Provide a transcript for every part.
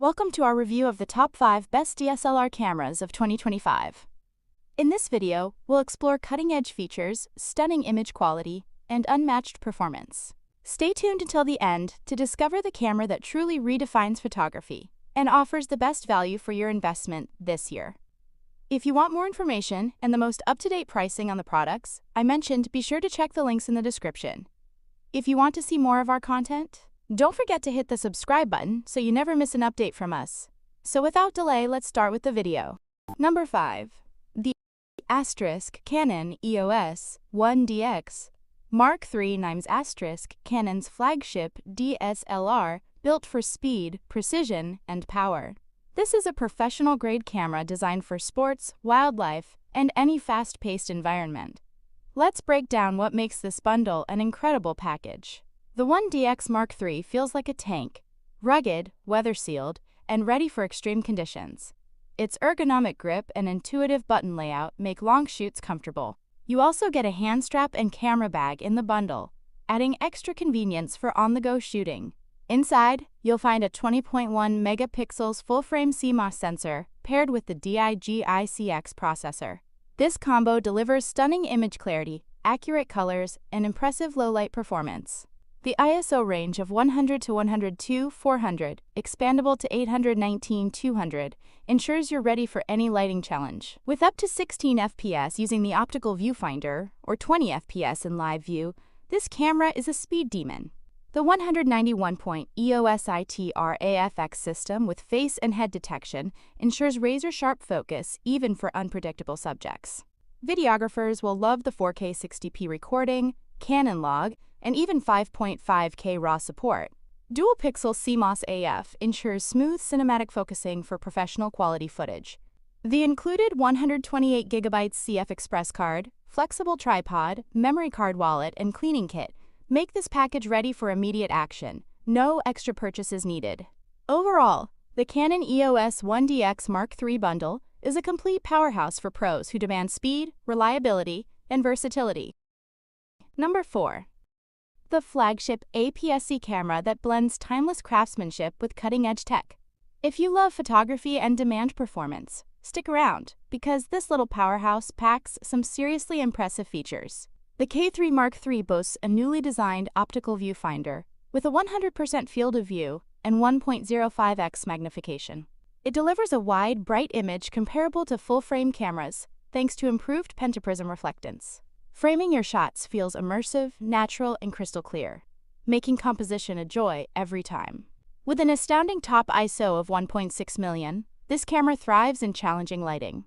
Welcome to our review of the top 5 best DSLR cameras of 2025. In this video, we'll explore cutting-edge features, stunning image quality, and unmatched performance. Stay tuned until the end to discover the camera that truly redefines photography and offers the best value for your investment this year. If you want more information and the most up-to-date pricing on the products I mentioned, be sure to check the links in the description. If you want to see more of our content, don't forget to hit the subscribe button so you never miss an update from us. So without delay, let's start with the video. Number 5. The Canon EOS 1DX Mark III Canon's flagship DSLR, built for speed, precision, and power. This is a professional-grade camera designed for sports, wildlife, and any fast-paced environment. Let's break down what makes this bundle an incredible package. The 1DX Mark III feels like a tank, rugged, weather-sealed, and ready for extreme conditions. Its ergonomic grip and intuitive button layout make long shoots comfortable. You also get a hand strap and camera bag in the bundle, adding extra convenience for on-the-go shooting. Inside, you'll find a 20.1 megapixels full-frame CMOS sensor paired with the DIGICX processor. This combo delivers stunning image clarity, accurate colors, and impressive low-light performance. The ISO range of 100 to 102/400, expandable to 819/200, ensures you're ready for any lighting challenge. With up to 16 FPS using the optical viewfinder, or 20 FPS in live view, this camera is a speed demon. The 191-point EOS ITR-AFX system with face and head detection ensures razor-sharp focus even for unpredictable subjects. Videographers will love the 4K 60p recording, Canon log, and even 5.5K RAW support. Dual-pixel CMOS AF ensures smooth cinematic focusing for professional quality footage. The included 128GB CF Express card, flexible tripod, memory card wallet, and cleaning kit make this package ready for immediate action. No extra purchases needed. Overall, the Canon EOS 1DX Mark III bundle is a complete powerhouse for pros who demand speed, reliability, and versatility. Number 4. The flagship APS-C camera that blends timeless craftsmanship with cutting-edge tech. If you love photography and demand performance, stick around, because this little powerhouse packs some seriously impressive features. The K3 Mark III boasts a newly designed optical viewfinder with a 100% field of view and 1.05x magnification. It delivers a wide, bright image comparable to full-frame cameras thanks to improved pentaprism reflectance. Framing your shots feels immersive, natural, and crystal clear, making composition a joy every time. With an astounding top ISO of 1.6 million, this camera thrives in challenging lighting.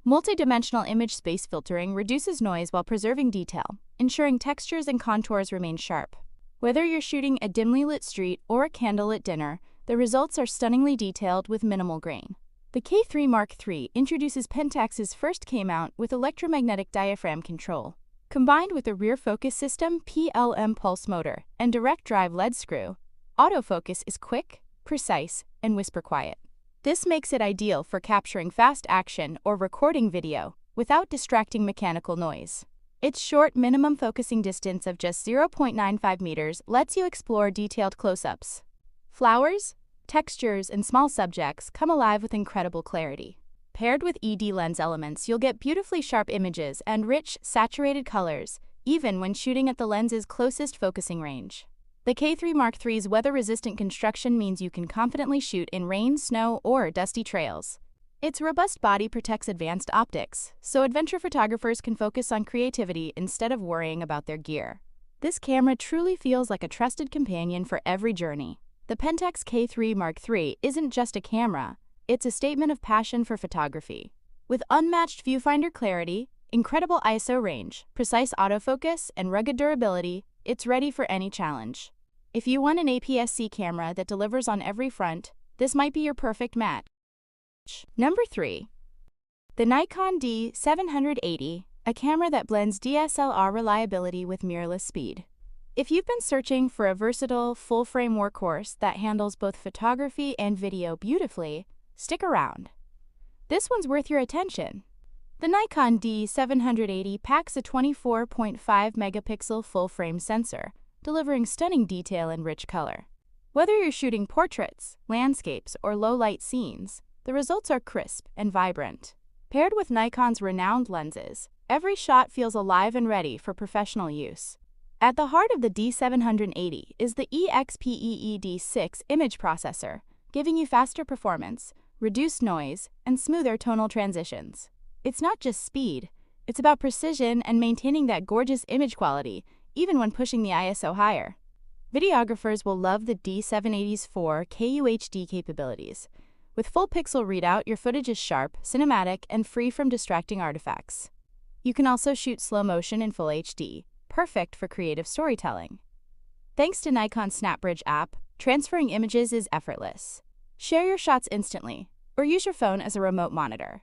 Multi-dimensional image space filtering reduces noise while preserving detail, ensuring textures and contours remain sharp. Whether you're shooting a dimly lit street or a candlelit dinner, the results are stunningly detailed with minimal grain. The K3 Mark III introduces Pentax's first K-mount with electromagnetic diaphragm control. Combined with a rear focus system, PLM pulse motor, and direct drive LED screw, autofocus is quick, precise, and whisper quiet. This makes it ideal for capturing fast action or recording video without distracting mechanical noise. Its short minimum focusing distance of just 0.95 meters lets you explore detailed close-ups. Flowers, textures, and small subjects come alive with incredible clarity. Paired with ED lens elements, you'll get beautifully sharp images and rich, saturated colors, even when shooting at the lens's closest focusing range. The K3 Mark III's weather-resistant construction means you can confidently shoot in rain, snow, or dusty trails. Its robust body protects advanced optics, so adventure photographers can focus on creativity instead of worrying about their gear. This camera truly feels like a trusted companion for every journey. The Pentax K3 Mark III isn't just a camera. It's a statement of passion for photography. With unmatched viewfinder clarity, incredible ISO range, precise autofocus, and rugged durability, it's ready for any challenge. If you want an APS-C camera that delivers on every front, this might be your perfect match. Number 3. The Nikon D780, a camera that blends DSLR reliability with mirrorless speed. If you've been searching for a versatile, full-frame workhorse that handles both photography and video beautifully, stick around. This one's worth your attention. The Nikon D780 packs a 24.5 megapixel full-frame sensor, delivering stunning detail and rich color. Whether you're shooting portraits, landscapes, or low-light scenes, the results are crisp and vibrant. Paired with Nikon's renowned lenses, every shot feels alive and ready for professional use. At the heart of the D780 is the EXPEED6 image processor, giving you faster performance, reduced noise, and smoother tonal transitions. It's not just speed, it's about precision and maintaining that gorgeous image quality, even when pushing the ISO higher. Videographers will love the D780's 4K UHD capabilities. With full pixel readout, your footage is sharp, cinematic, and free from distracting artifacts. You can also shoot slow motion in full HD, perfect for creative storytelling. Thanks to Nikon's SnapBridge app, transferring images is effortless. Share your shots instantly, or use your phone as a remote monitor.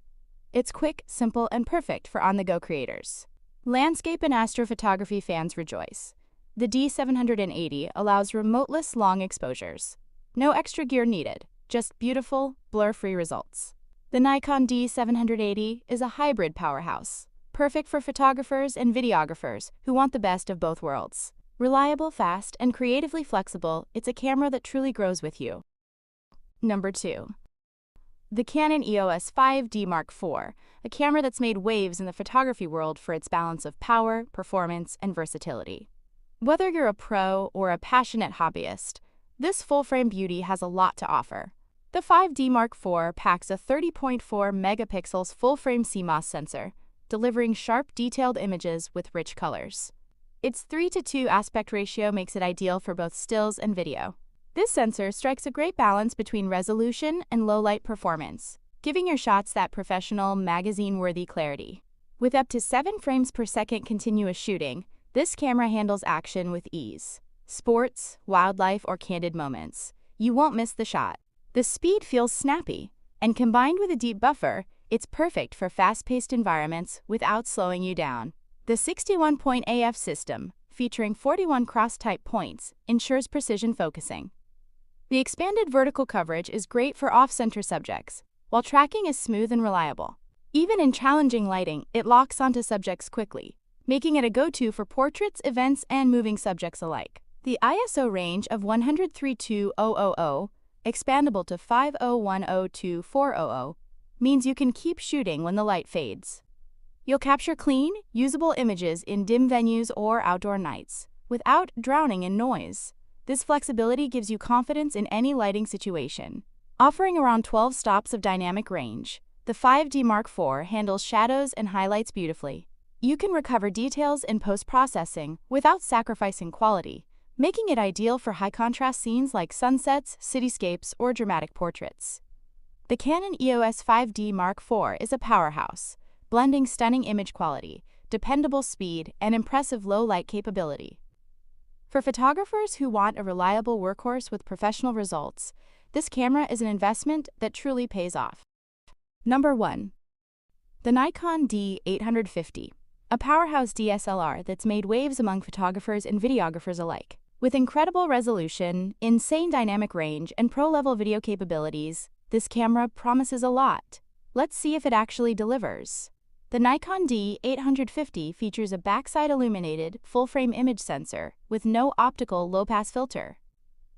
It's quick, simple, and perfect for on-the-go creators. Landscape and astrophotography fans rejoice. The D780 allows remoteless long exposures. No extra gear needed, just beautiful, blur-free results. The Nikon D780 is a hybrid powerhouse, perfect for photographers and videographers who want the best of both worlds. Reliable, fast, and creatively flexible, it's a camera that truly grows with you. Number 2. The Canon EOS 5D Mark IV, a camera that's made waves in the photography world for its balance of power, performance, and versatility. Whether you're a pro or a passionate hobbyist, this full-frame beauty has a lot to offer. The 5D Mark IV packs a 30.4 megapixels full-frame CMOS sensor, delivering sharp, detailed images with rich colors. Its 3:2 aspect ratio makes it ideal for both stills and video. This sensor strikes a great balance between resolution and low-light performance, giving your shots that professional, magazine-worthy clarity. With up to 7 frames per second continuous shooting, this camera handles action with ease. Sports, wildlife, or candid moments, you won't miss the shot. The speed feels snappy, and combined with a deep buffer, it's perfect for fast-paced environments without slowing you down. The 61-point AF system, featuring 41 cross-type points, ensures precision focusing. The expanded vertical coverage is great for off-center subjects, while tracking is smooth and reliable. Even in challenging lighting, it locks onto subjects quickly, making it a go-to for portraits, events, and moving subjects alike. The ISO range of 103.2,000, expandable to 50102400, means you can keep shooting when the light fades. You'll capture clean, usable images in dim venues or outdoor nights, without drowning in noise. This flexibility gives you confidence in any lighting situation. Offering around 12 stops of dynamic range, the 5D Mark IV handles shadows and highlights beautifully. You can recover details in post-processing without sacrificing quality, making it ideal for high-contrast scenes like sunsets, cityscapes, or dramatic portraits. The Canon EOS 5D Mark IV is a powerhouse, blending stunning image quality, dependable speed, and impressive low-light capability. For photographers who want a reliable workhorse with professional results, this camera is an investment that truly pays off. Number 1. The Nikon D850, a powerhouse DSLR that's made waves among photographers and videographers alike. With incredible resolution, insane dynamic range, and pro-level video capabilities, this camera promises a lot. Let's see if it actually delivers. The Nikon D850 features a backside illuminated, full-frame image sensor with no optical low-pass filter.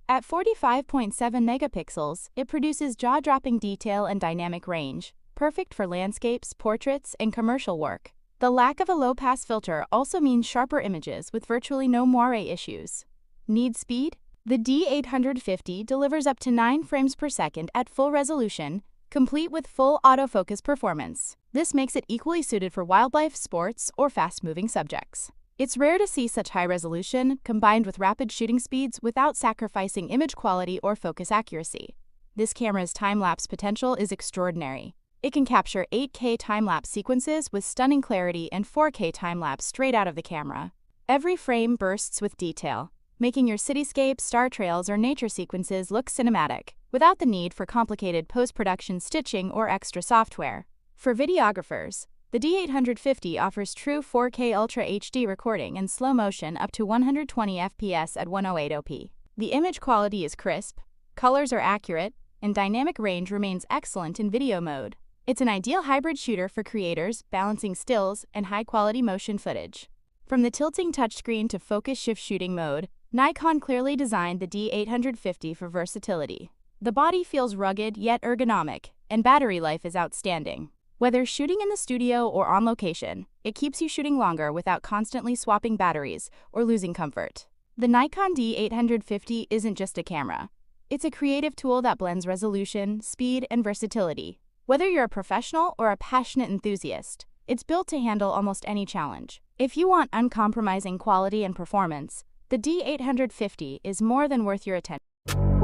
At 45.7 megapixels, it produces jaw-dropping detail and dynamic range, perfect for landscapes, portraits, and commercial work. The lack of a low-pass filter also means sharper images with virtually no moire issues. Need speed? The D850 delivers up to 9 frames per second at full resolution, complete with full autofocus performance. This makes it equally suited for wildlife, sports, or fast-moving subjects. It's rare to see such high resolution combined with rapid shooting speeds without sacrificing image quality or focus accuracy. This camera's time-lapse potential is extraordinary. It can capture 8K time-lapse sequences with stunning clarity and 4K time-lapse straight out of the camera. Every frame bursts with detail, making your cityscape, star trails, or nature sequences look cinematic, without the need for complicated post-production stitching or extra software. For videographers, the D850 offers true 4K Ultra HD recording and slow motion up to 120 FPS at 108p. The image quality is crisp, colors are accurate, and dynamic range remains excellent in video mode. It's an ideal hybrid shooter for creators balancing stills and high-quality motion footage. From the tilting touchscreen to focus shift shooting mode, Nikon clearly designed the D850 for versatility. The body feels rugged yet ergonomic, and battery life is outstanding. Whether shooting in the studio or on location, it keeps you shooting longer without constantly swapping batteries or losing comfort. The Nikon D850 isn't just a camera. It's a creative tool that blends resolution, speed, and versatility. Whether you're a professional or a passionate enthusiast, it's built to handle almost any challenge. If you want uncompromising quality and performance, the D850 is more than worth your attention.